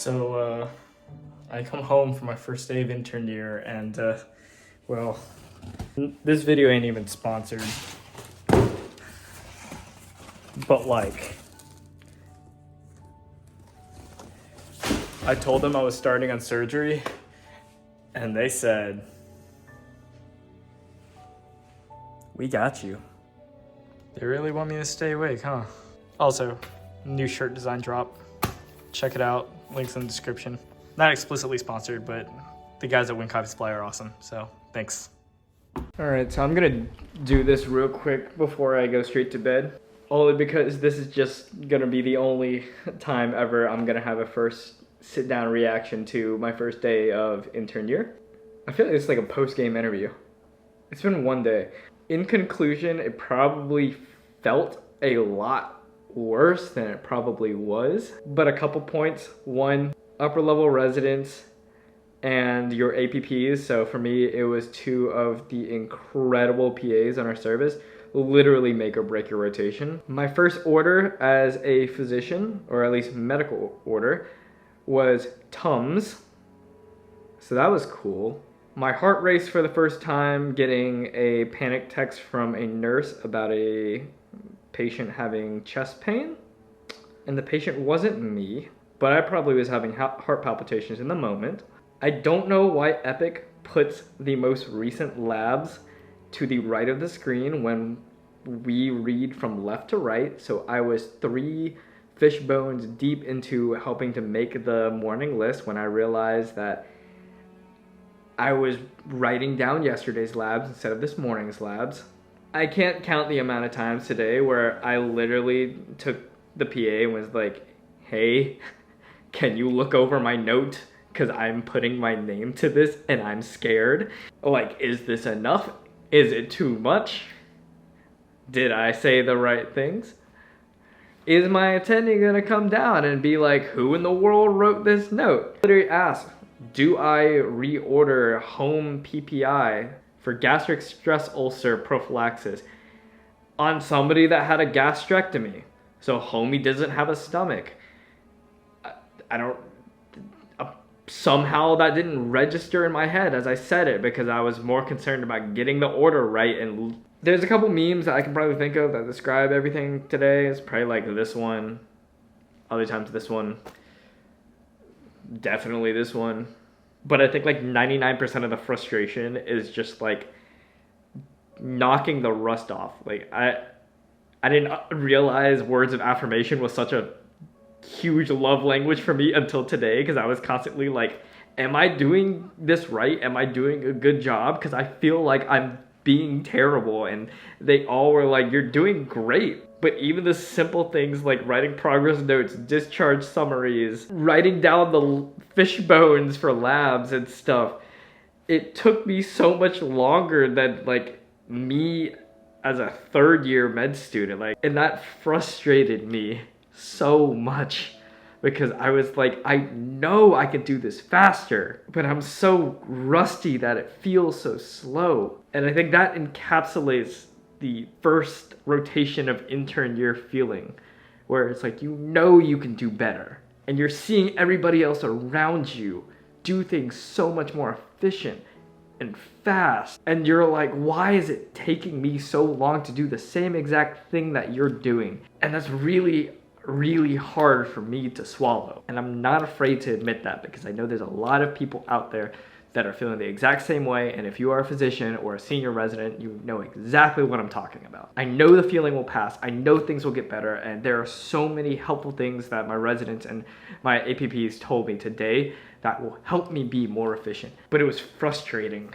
So, I come home for my first day of intern year, and, well, this video ain't even sponsored. But, like, I told them I was starting on surgery, and they said, "We got you." They really want me to stay awake, huh? Also, new shirt design drop. Check it out. Links in the description. Not explicitly sponsored, but the guys at Nguyen Supply are awesome, so thanks. Alright, so I'm gonna do this real quick before I go straight to bed. Only because this is just gonna be the only time ever I'm gonna have a first sit-down reaction to my first day of intern year. I feel like it's like a post-game interview. It's been one day. In conclusion, it probably felt a lot worse than it probably was. But a couple points. One, upper level residents and your APPs. So for me, it was two of the incredible PAs on our service. Literally make or break your rotation. My first order as a physician, or at least medical order, was Tums. So that was cool. My heart raced for the first time getting a panic text from a nurse about a patient having chest pain. And the patient wasn't me, but I probably was having heart palpitations in the moment. I don't know why Epic puts the most recent labs to the right of the screen when we read from left to right. So I was 3 fish bones deep into helping to make the morning list when I realized that I was writing down yesterday's labs instead of this morning's labs. I can't count the amount of times today where I literally took the PA and was like, "Hey, can you look over my note? Because I'm putting my name to this and I'm scared. Like, is this enough? Is it too much? Did I say the right things? Is my attending gonna come down and be like, who in the world wrote this note?" Literally ask, do I reorder home PPI for gastric stress ulcer prophylaxis on somebody that had a gastrectomy? So homie doesn't have a stomach. I don't, somehow that didn't register in my head as I said it because I was more concerned about getting the order right. And there's a couple memes that I can probably think of that describe everything today. It's probably like this one, other times this one, definitely this one. But I think like 99% of the frustration is just like knocking the rust off. Like I didn't realize words of affirmation was such a huge love language for me until today, because I was constantly like, am I doing this right? Am I doing a good job? Because I feel like I'm being terrible. And they all were like, you're doing great. But even the simple things like writing progress notes, discharge summaries, writing down the fish bones for labs and stuff, it took me so much longer than like me as a third year med student. Like, and that frustrated me so much because I was like, I know I can do this faster, but I'm so rusty that it feels so slow. And I think that encapsulates the first rotation of intern year feeling, where it's like, you know you can do better, and you're seeing everybody else around you do things so much more efficient and fast, and you're like, why is it taking me so long to do the same exact thing that you're doing? And that's really hard for me to swallow. And I'm not afraid to admit that, because I know there's a lot of people out there that are feeling the exact same way. And if you are a physician or a senior resident, you know exactly what I'm talking about. I know the feeling will pass. I know things will get better. And there are so many helpful things that my residents and my APPs told me today that will help me be more efficient. But it was frustrating.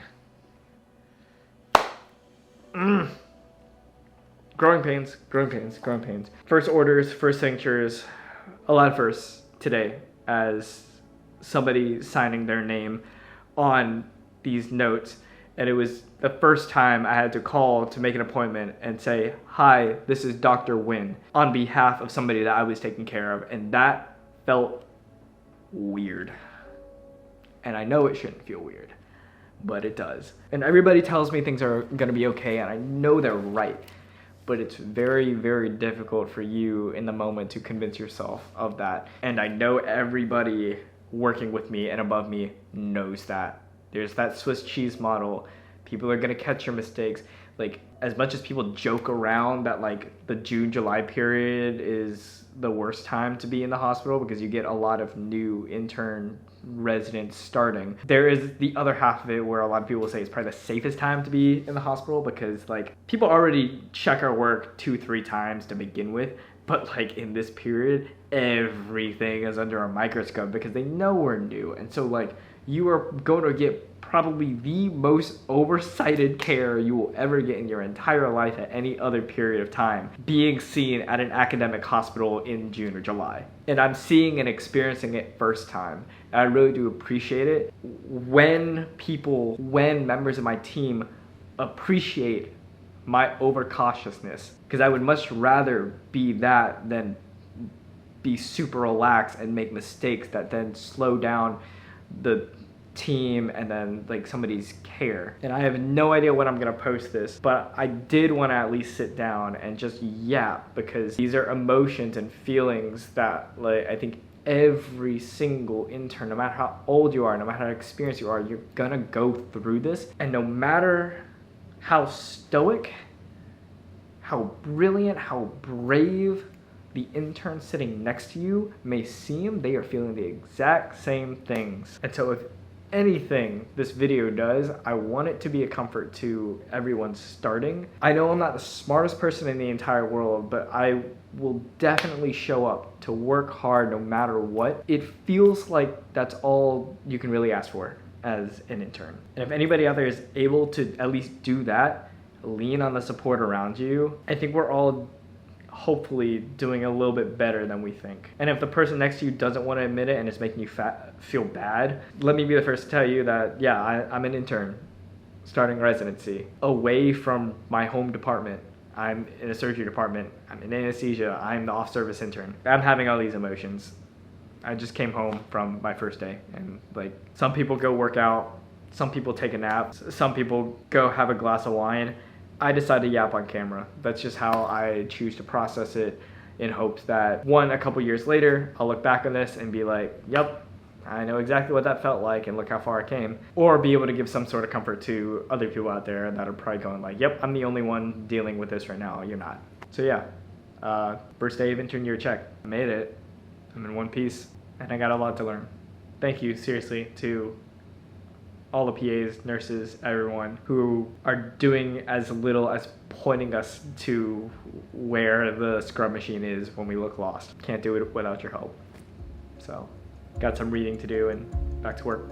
Growing pains. First orders, first signatures, a lot of firsts today as somebody signing their name on these notes. And it was the first time I had to call to make an appointment and say, "Hi, this is Dr. Nguyen," on behalf of somebody that I was taking care of. And that felt weird. And I know it shouldn't feel weird, but it does. And everybody tells me things are gonna be okay, and I know they're right. But it's very, very difficult for you in the moment to convince yourself of that. And I know everybody working with me and above me knows that. There's that Swiss cheese model. People are gonna catch your mistakes. Like, as much as people joke around that like the June, July period is the worst time to be in the hospital because you get a lot of new intern residents starting, there is the other half of it where a lot of people say it's probably the safest time to be in the hospital because like people already check our work 2-3 times to begin with, but like in this period, everything is under a microscope because they know we're new. And so like you are going to get probably the most oversighted care you will ever get in your entire life at any other period of time being seen at an academic hospital in June or July. And I'm seeing and experiencing it first time. And I really do appreciate it when members of my team appreciate my overcautiousness, because I would much rather be that than be super relaxed and make mistakes that then slow down the team and then like somebody's care. And I have no idea when I'm gonna post this, but I did want to at least sit down and just yap, because these are emotions and feelings that like I think every single intern, no matter how old you are, no matter how experienced you are, you're gonna go through this. And no matter how stoic, how brilliant, how brave the intern sitting next to you may seem, they are feeling the exact same things. And so if anything this video does, I want it to be a comfort to everyone starting. I know I'm not the smartest person in the entire world, but I will definitely show up to work hard no matter what. It feels like that's all you can really ask for as an intern. And if anybody out there is able to at least do that, lean on the support around you, I think we're all hopefully doing a little bit better than we think. And if the person next to you doesn't want to admit it and it's making you feel bad, let me be the first to tell you that, yeah, I'm an intern starting residency away from my home department. I'm in a surgery department, I'm in anesthesia, I'm the off-service intern. I'm having all these emotions. I just came home from my first day, and like some people go work out, some people take a nap, some people go have a glass of wine. I decided to yap on camera. That's just how I choose to process it, in hopes that a couple years later, I'll look back on this and be like, yep, I know exactly what that felt like and look how far I came. Or be able to give some sort of comfort to other people out there that are probably going like, yep, I'm the only one dealing with this right now, you're not. So yeah, first day of intern year check. I made it. I'm in one piece and I got a lot to learn. Thank you, seriously, to all the PAs, nurses, everyone who are doing as little as pointing us to where the scrub machine is when we look lost. Can't do it without your help. So, got some reading to do and back to work.